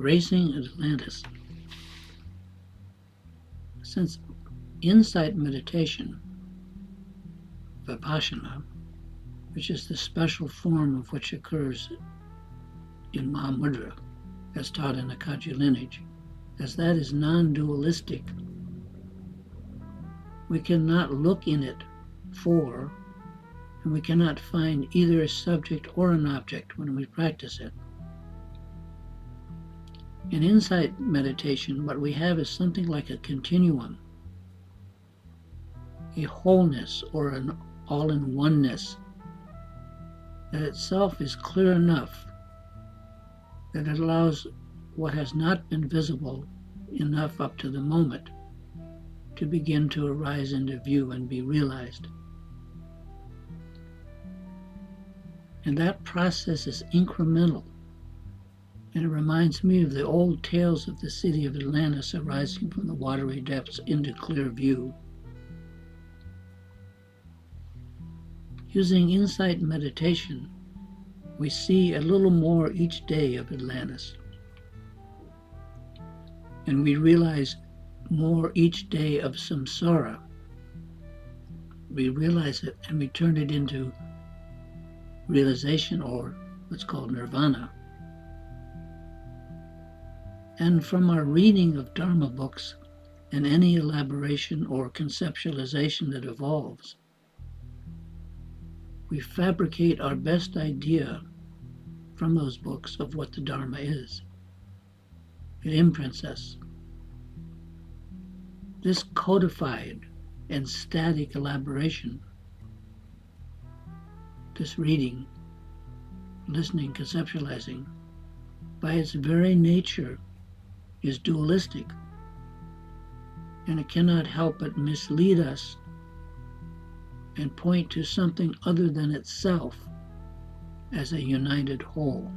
Embracing Atlantis. Since insight meditation, Vipassana, which is the special form of which occurs in Mahamudra, as taught in the Kaji lineage, as that is non-dualistic, we cannot look in it for, and we cannot find either a subject or an object when we practice it. In insight meditation, what we have is something like a continuum, a wholeness or an all-in-oneness that itself is clear enough that it allows what has not been visible enough up to the moment to begin to arise into view and be realized. And that process is incremental. And it reminds me of the old tales of the city of Atlantis arising from the watery depths into clear view. Using insight meditation, we see a little more each day of Atlantis. And we realize more each day of samsara. We realize it and we turn it into realization, or what's called nirvana. And from our reading of Dharma books and any elaboration or conceptualization that evolves, we fabricate our best idea from those books of what the Dharma is. It imprints us. This codified and static elaboration, this reading, listening, conceptualizing, by its very nature is dualistic, and it cannot help but mislead us and point to something other than itself as a united whole,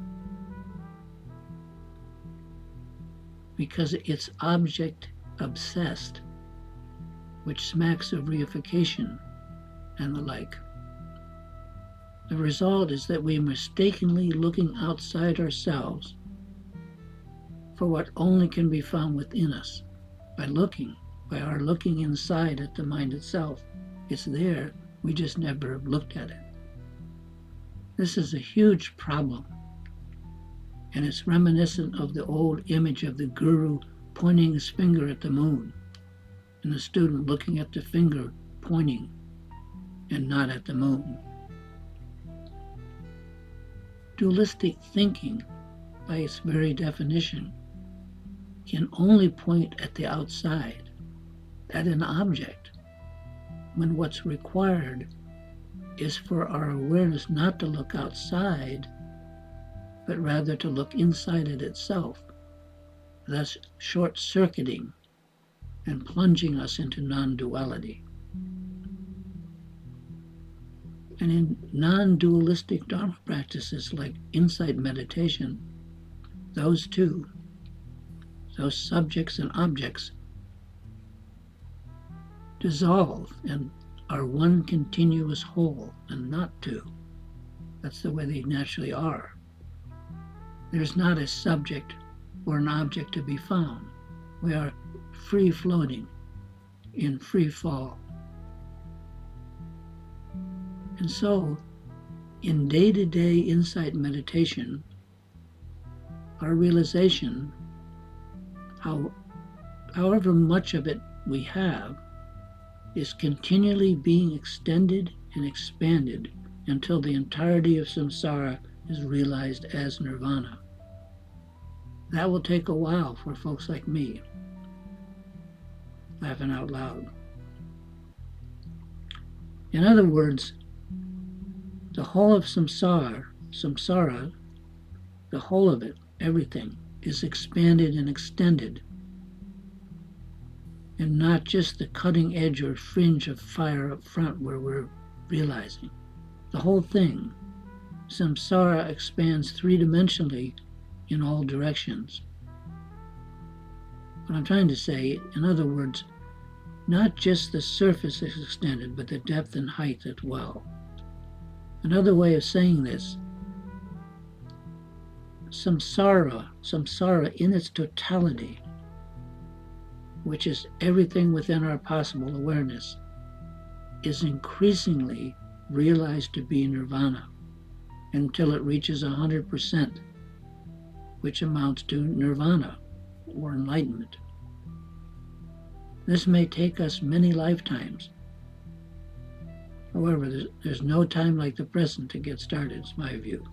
because it's object obsessed, which smacks of reification and the like. The result is that we are mistakenly looking outside ourselves for what only can be found within us. By our looking inside at the mind itself, it's there, we just never have looked at it. This is a huge problem, and it's reminiscent of the old image of the guru pointing his finger at the moon, and the student looking at the finger pointing and not at the moon. Dualistic thinking, by its very definition, can only point at the outside, at an object, when what's required is for our awareness not to look outside, but rather to look inside it itself, thus short-circuiting and plunging us into non-duality. And in non-dualistic Dharma practices like insight meditation, those two, those subjects and objects, dissolve and are one continuous whole and not two. That's the way they naturally are. There's not a subject or an object to be found. We are free floating in free fall. And so, in day-to-day insight meditation, our realization, however much of it we have, is continually being extended and expanded until the entirety of samsara is realized as nirvana. That will take a while for folks like me. Laughing out loud. In other words, the whole of samsara, the whole of it, everything, is expanded and extended, and not just the cutting edge or fringe of fire up front where we're realizing. The whole thing, samsara, expands three-dimensionally in all directions. What I'm trying to say, in other words, not just the surface is extended, but the depth and height as well. Another way of saying this, samsara in its totality, which is everything within our possible awareness, is increasingly realized to be nirvana until it reaches 100%, which amounts to nirvana or enlightenment. This may take us many lifetimes. However, there's no time like the present to get started, is my view.